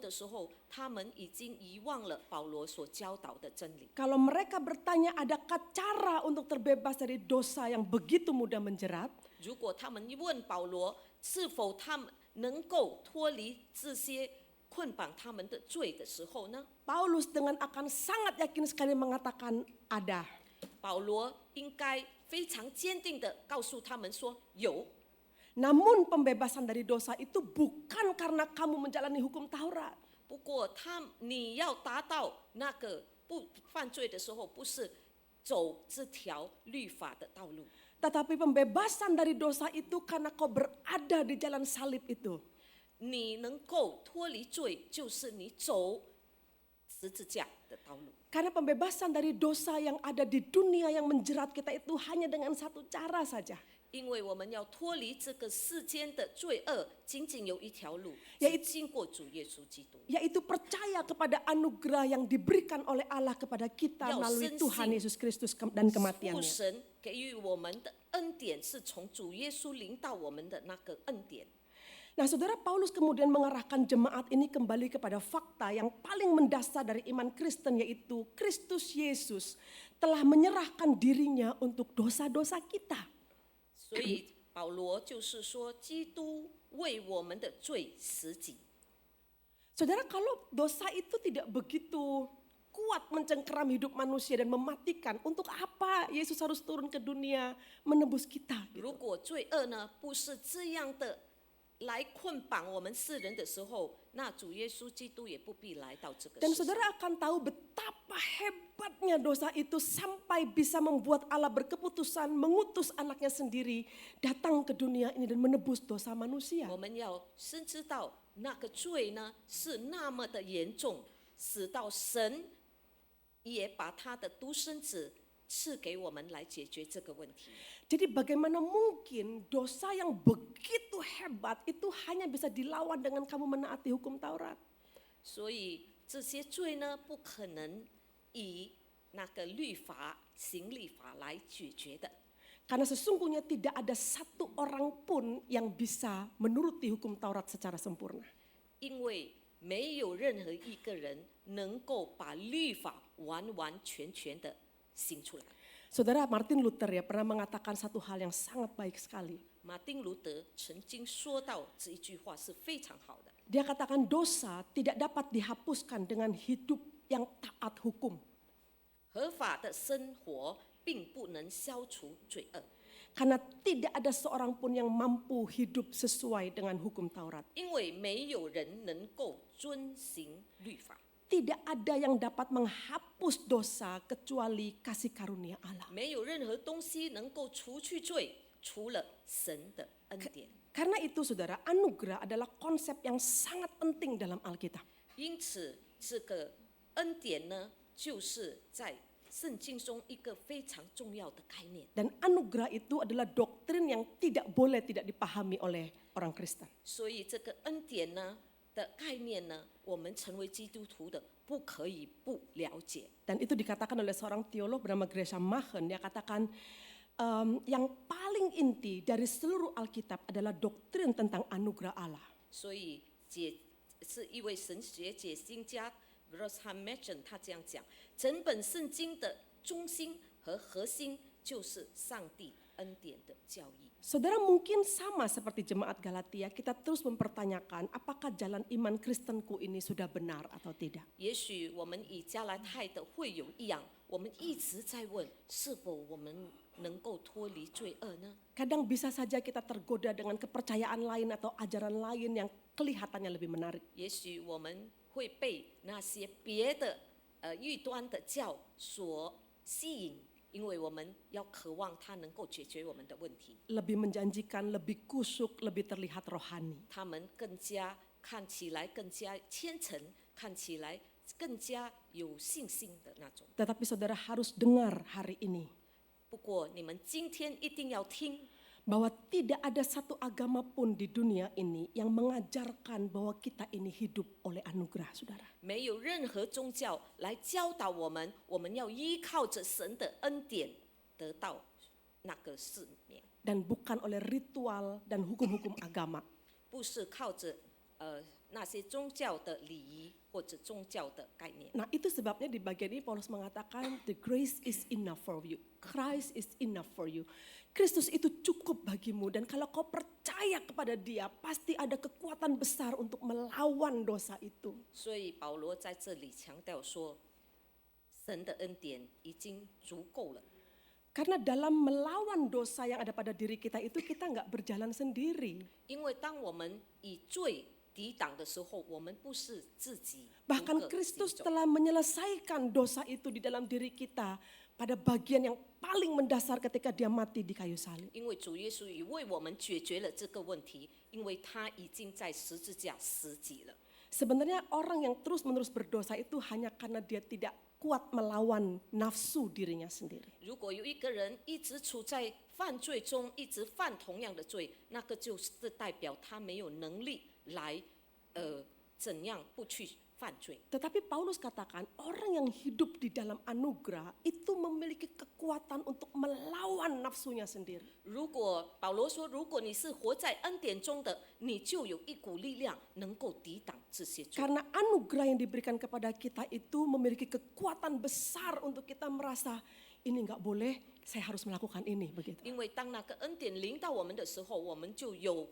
的时候，他们已经遗忘了保罗所教导的真理。 Kalau mereka bertanya adakah cara untuk terbebas dari dosa yang begitu mudah menjerat, 如果他们问保罗是否他们能够脱离这些捆绑他们的罪的时候呢， Paulus dengan akan sangat yakin sekali mengatakan ada. 保罗应该非常坚定地告诉他们说有。 Namun pembebasan dari dosa itu bukan karena kamu menjalani hukum Taurat. 不过你要达到那个不犯罪的时候，不是走这条律法的道路， Tetapi pembebasan dari dosa itu karena kau berada di jalan salib itu. 你能够脱离罪，就是你走十字架的道路。 Karena pembebasan dari dosa yang ada di dunia yang menjerat kita itu hanya dengan satu cara saja. 因为我们要脱离这个世间的罪恶，仅仅有一条路， Yaitu- 只经过主耶稣基督。 yaitu percaya kepada anugerah yang diberikan oleh Allah kepada kita Ya, melalui sensi. Tuhan Yesus Kristus dan 父 kematiannya. 神给予我们的恩典，是从主耶稣领到我们的那个恩典。 Nah, saudara, Paulus kemudian mengarahkan jemaat ini kembali kepada fakta yang paling mendasar dari iman Kristen, yaitu Kristus Yesus telah menyerahkan dirinya untuk dosa-dosa kita. 所以保罗就是说，基督为我们的罪死己。 Saudara, kalau dosa itu tidak begitu kuat mencengkeram hidup manusia dan mematikan, untuk apa Yesus harus turun ke dunia menebus kita? 如果罪恶呢不是这样的来捆绑我们世人的时候，那主耶稣基督也不必来到这个 Dan 世上。 saudara akan tahu betapa hebatnya dosa itu sampai bisa membuat Allah berkeputusan mengutus anaknya sendiri datang ke dunia ini dan menebus dosa manusia. 我们要深知道那个罪呢是那么的严重，使到神也把他的独生子赐给我们来解决这个问题。 Jadi bagaimana mungkin dosa yang begitu hebat itu hanya bisa dilawan dengan kamu menaati hukum Taurat? 所以这些罪呢，不可能以那个律法、行律法来解决的。 Karena sesungguhnya tidak ada satu orang pun yang bisa menuruti hukum Taurat secara sempurna. 因为没有任何一个人能够把律法完完全全的行出来。 Saudara, Martin Luther ya pernah mengatakan satu hal yang sangat baik sekali. 马丁·路德曾经说到这一句话是非常好的。 Dia katakan dosa tidak dapat dihapuskan dengan hidup yang taat hukum. 合法的生活并不能消除罪恶， Karena tidak ada seorang pun yang mampu hidup sesuai dengan hukum Taurat. 因为没有人能够遵行律法， Tidak ada yang dapat menghapus dosa kecuali kasih karunia Allah. 没有任何东西能够除去罪，除了神的恩典。 Karena itu saudara, anugerah adalah konsep yang sangat penting dalam Alkitab. 因此，这个恩典呢，就是在圣经中一个非常重要的概念。 Dan anugerah itu adalah doktrin yang tidak boleh tidak dipahami oleh orang Kristen. 所以，这个恩典呢的概念呢，我们成为基督徒的不可以不了解。 Dan itu dikatakan oleh seorang teolog bernama Gresham Machen. Dia katakan yang paling inti dari seluruh Alkitab adalah doktrin tentang anugerah Allah. 所以是一位神学解经家 Gresham Machen 他这样讲：整本圣经的中心和核心就是上帝恩典的教义。 Saudara, mungkin sama seperti jemaat Galatia, kita terus mempertanyakan apakah jalan iman Kristenku ini sudah benar atau tidak. 也许我们与加拉太的会友一样，我们一直在问：是否我们能够脱离罪恶呢？ Kadang bisa saja kita tergoda dengan kepercayaan lain atau ajaran lain yang kelihatannya lebih menarik. 也许我们会被那些别的异端的教所吸引，因为我们要渴望它能够解决我们的问题。 Lebih menjanjikan, lebih kusuk, lebih terlihat rohani. 他们更加看起来更加虔诚，看起来更加有信心的那种。 Tetapi saudara harus dengar hari ini 不过你们今天一定要听， bahwa tidak ada satu agama pun di dunia ini yang mengajarkan bahwa kita ini hidup oleh anugerah, saudara. 没有任何宗教来教导我们，我们要依靠着神的恩典得到那个世面， Dan bukan oleh ritual dan hukum-hukum agama. 不是靠着那些宗教的礼仪或者宗教的概念。 Nah, itu sebabnya di bagian ini Paulus mengatakan the grace is enough for you. Christ is enough for you. Kristus itu cukup bagimu dan kalau kau percaya kepada Dia, pasti ada kekuatan besar untuk melawan dosa itu. 所以保罗在这里强调说，神的恩典已经足够了。 Karena dalam melawan dosa yang ada pada diri kita itu kita nggak berjalan sendiri. 因为当我们以罪抵挡的时候，我们不是自己独 Bahkan 个 Kristus 行走， telah menyelesaikan dosa itu di dalam diri kita pada bagian yang paling mendasar ketika Dia mati di kayu salib. 因为主耶稣已为我们解决了这个问题，因为他已经在十字架死己了。 Sebenarnya orang yang terus-menerus berdosa itu hanya karena dia tidak kuat melawan nafsu dirinya sendiri. 如果有一个人一直处在犯罪中，一直犯同样的罪，那个就是代表他没有能力来怎样不去犯罪。 Tetapi Paulus katakan orang yang hidup di dalam anugerah itu memiliki kekuatan untuk melawan nafsunya sendiri. 如果保罗说，如果你是活在恩典中的，你就有一股力量能够抵挡这些罪。 Karena anugerah yang diberikan kepada kita itu memiliki kekuatan besar untuk kita merasa ini nggak boleh, saya harus melakukan ini begitu. 因为当那个恩典临到我们的时候，我们就有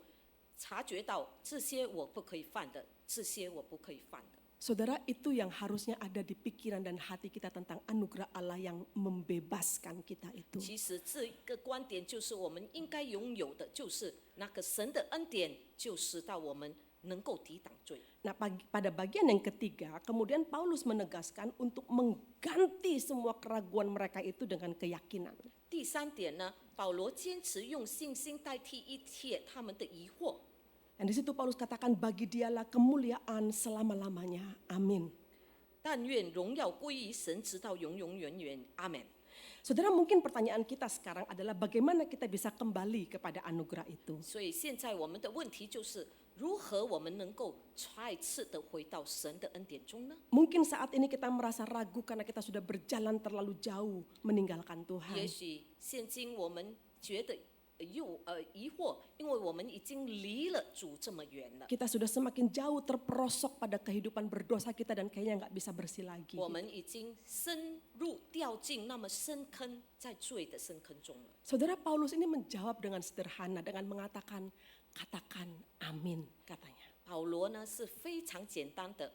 察觉到这些我不可以犯的，这些我不可以犯的。 Saudara, itu yang harusnya ada di pikiran dan hati kita tentang anugerah Allah yang membebaskan kita itu. 其实这个观点就是我们应该拥有的，就是那个神的恩典，就使到我们能够抵挡罪。 Nah, pada bagian yang ketiga, kemudian Paulus menegaskan untuk mengganti semua keraguan mereka itu dengan keyakinan. 第三点呢，保罗坚持用信心代替一切他们的疑惑。 Dan di situ Paulus katakan bagi dialah kemuliaan selama-lamanya. Amin. 但愿荣耀归于神，直到永永远远。阿门。 Saudara, mungkin pertanyaan kita sekarang adalah bagaimana kita bisa kembali kepada anugerah itu. 所以现在我们的问题就是，如何我们能够再次的回到神的恩典中呢？ Mungkin saat ini kita merasa ragu karena kita sudah berjalan terlalu jauh meninggalkan Tuhan. 也许现今我们觉得疑惑，因为我们已经离了主这么远了。 Kita sudah semakin jauh terperosok pada kehidupan berdosa kita dan kayaknya nggak bisa bersih lagi. 我们已经掉进那么深坑，在罪的深坑中了。 Saudara, Paulus ini menjawab dengan sederhana dengan mengatakan, katakan amin katanya. 保罗呢是非常简单的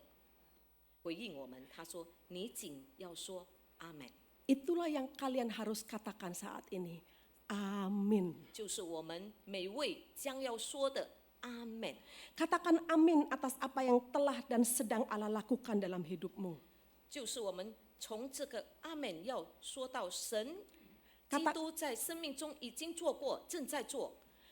回应我们，他说：“你仅要说阿门。” Itulah yang kalian harus katakan saat ini. Amin. 就是我们每位将要说的阿门。 Katakan amin atas apa yang telah dan sedang Allah lakukan dalam hidupmu. 就是我们从这个阿门要说到神基 Kata- 督在生命中已经做过，正在做。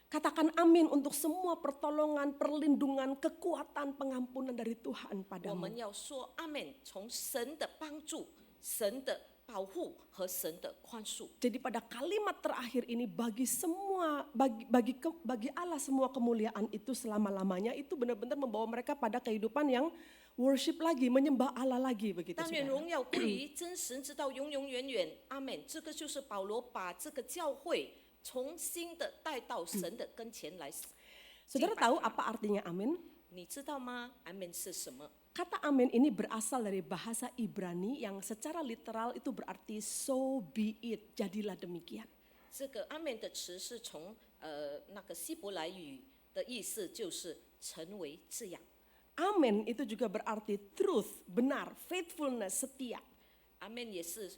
Katakan amin untuk semua pertolongan, perlindungan, kekuatan, pengampunan dari Tuhan 我 padamu. 们要说阿门，从神的帮助、神的保护和神的宽恕。 Jadi pada kalimat terakhir ini bagi Allah semua kemuliaan itu selama-lamanya itu benar-benar membawa mereka pada kehidupan yang worship lagi, menyembah Allah lagi begitu. 但愿 Saudara. 荣耀归于真神，直到永永远远。阿门。这个就是保罗把这个教会重新的带到神的跟前来。 Saudara tahu apa artinya amin? 你知道吗？阿门是什么？ Kata amin ini berasal dari bahasa Ibrani yang secara literal itu berarti so be it, jadilah demikian. 这个阿门的词是从那个希伯来语的意思，就是成为这样。 Amin itu juga berarti truth, benar, faithfulness, setia. 阿门也是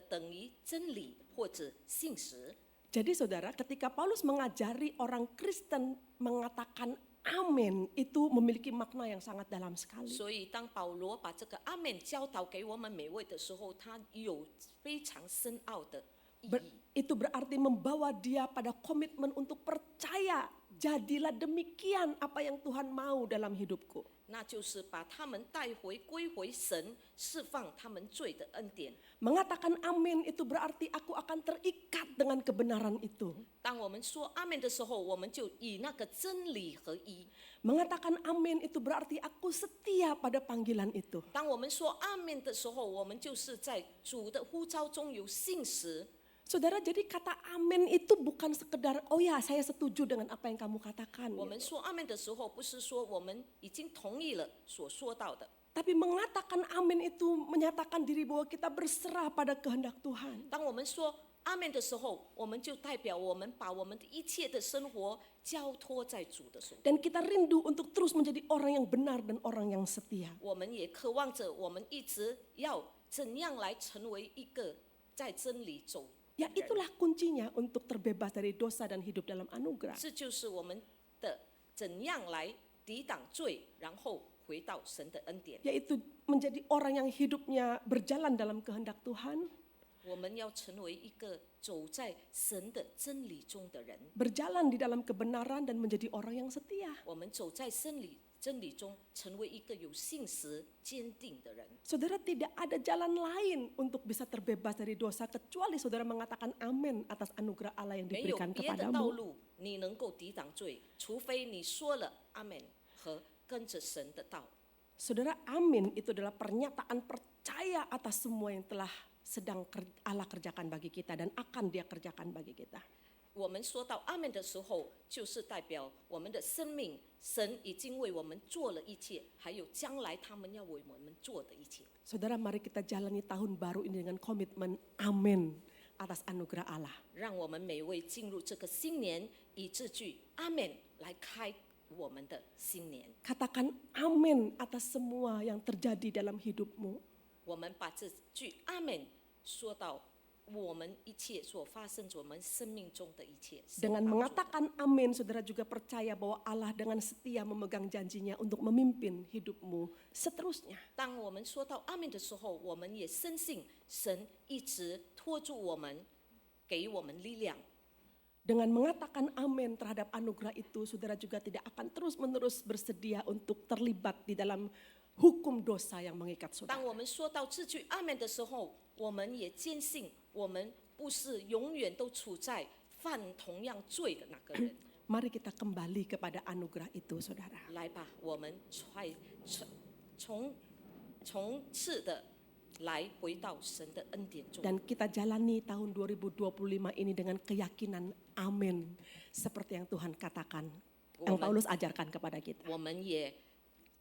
等于真理或者信实。 Jadi saudara, ketika Paulus mengajari orang Kristen mengatakan amin, itu memiliki makna yang sangat dalam sekali. 所以当保罗把这个阿门教导给我们每位的时候，他有非常深奥的意义。 Itu berarti membawa dia pada komitmen untuk percaya, jadilah demikian apa yang Tuhan mau dalam hidupku. 那就是把他们带回归回神，释放他们罪的恩典。 Mengatakan amin itu berarti aku akan terikat dengan kebenaran itu. 当我们说阿门的时候，我们就以那个真理合一。 Mengatakan amin itu berarti aku setia pada panggilan itu. 当我们说阿门的时候，我们就是在主的呼召中有信实。 Saudara, jadi kata amin itu bukan sekedar, oh ya saya setuju dengan apa yang kamu katakan. 我们说阿门的时候，不是说我们已经同意了所说到的。 Tapi mengatakan amin itu menyatakan diri bahwa kita berserah pada kehendak Tuhan. 当我们说阿门的时候，我们就代表我们把我们的一切的生活交托在主的手。 Dan kita rindu untuk terus menjadi orang yang benar dan orang yang setia. 我们也渴望着，我们一直要怎样来成为一个在真理走。 Ya itulah kuncinya untuk terbebas dari dosa dan hidup dalam anugerah. 这就是我们的怎样来抵挡罪，然后回到神的恩典。 Yaitu menjadi orang yang hidupnya berjalan dalam kehendak Tuhan. 我们要成为一个走在神的真理中的人。 Berjalan di dalam kebenaran dan menjadi orang yang setia. 我们走在真真理中成为一个有信实、坚定的人。 Saudara, tidak ada jalan lain untuk bisa terbebas dari dosa kecuali saudara mengatakan amin atas anugerah Allah yang 没有 diberikan 别的道 kepadamu. 路你能够抵挡罪，除非你说了阿门和跟着神的道。 Saudara, amin itu adalah pernyataan percaya atas semua yang telah sedang Allah kerjakan bagi kita dan akan Dia kerjakan bagi kita. 我们说到阿门的时候，就是代表我们的生命，神已经为我们做了一切，还有将来他们要为我们做的一切。 Saudara, mari kita jalani tahun baru ini dengan komitmen amin atas anugerah Allah. 让我们每位进入这个新年，以这句阿门来开我们的新年。 Katakan amin atas semua yang terjadi dalam hidupmu. 我们把这句阿门说到我们一切所发生在我们生命中的一切。 Dengan mengatakan amin, saudara juga percaya bahwa Allah dengan setia memegang janjinya untuk memimpin hidupmu seterusnya. 当我们说到阿门的时候，我们也深信神一直托住我们，给我们力量。 Dengan mengatakan amin terhadap anugerah itu, saudara juga tidak akan terus-menerus bersedia untuk terlibat di dalam hukum dosa yang mengikat 当 saudara. 我们说到这句阿门的时候，我们也坚信我们不是永远都处在犯同样罪的那个人。 Mari kita kembali kepada anugerah itu, saudara. 来吧，我们从次的来回到神的恩典中。 Dan kita jalani tahun 2025 ini dengan keyakinan amin. Seperti yang Tuhan katakan, yang Paulus ajarkan kepada kita. 我们也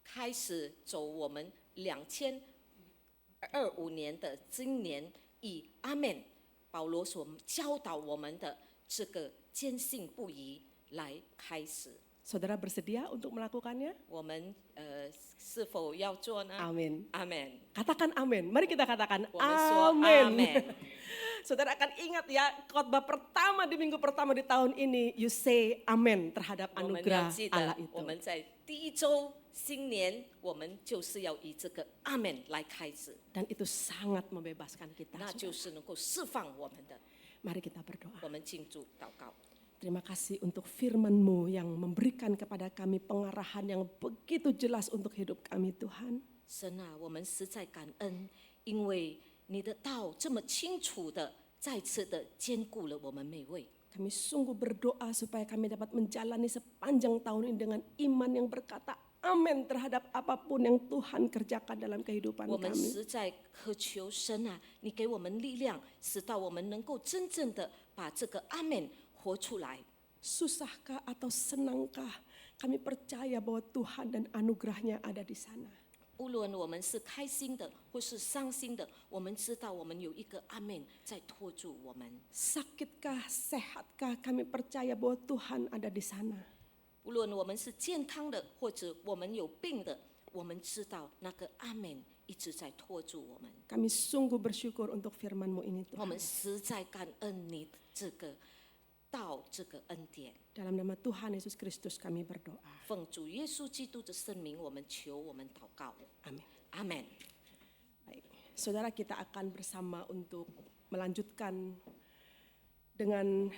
开始走我们2025年的今年，以阿门保罗所教导我们的这个坚信不疑来开始。 Saudara bersedia untuk melakukannya? 我们是否要做呢？ Amin. 阿门。 Katakan amin. Mari kita katakan 我们说 amin. 阿门。 Saudara akan ingat ya, khotbah pertama di minggu pertama di tahun ini, you say amin terhadap 我们要 anugerah 记 Allah 得， itu. 我们在第一周新年，我们就是要以这个阿门来开始， Dan itu sangat membebaskan kita. 那 saudara. 就是能够释放我们的。 Mari kita berdoa. 我们进驻祷告。 Terima kasih untuk firman-Mu yang memberikan kepada kami pengarahan yang begitu jelas untuk hidup kami, Tuhan. 神啊，我们实在感恩，因为你的道这么清楚的，再次的兼顾了我们每位。 Kami sungguh berdoa supaya kami dapat menjalani sepanjang tahun ini dengan iman yang berkata amin terhadap apapun yang Tuhan kerjakan dalam kehidupan 我们 kami. 实在渴求神啊，你给我们力量，使到我们能够真正的把这个阿门活出来。 Susahkah atau senangkah, kami percaya bahwa Tuhan dan anugerahnya ada di sana. 无论我们是开心的或是伤心的，我们知道我们有一个阿门在托住我们。 Sakitkah, sehatkah, kami percaya bahwa Tuhan ada di sana. 无论我们是健康的或者我们有病的，我们知道那个阿门一直在托住我们。 Kami sungguh bersyukur untuk firman-Mu ini, 我们 Tuhan. 实在感恩你这个道，这个恩典。 Dalam nama Tuhan Yesus Kristus kami berdoa. 奉主耶稣基督的圣名，我们求，我们祷告， Amin. 阿门。 Baik, saudara, kita akan bersama untuk melanjutkan dengan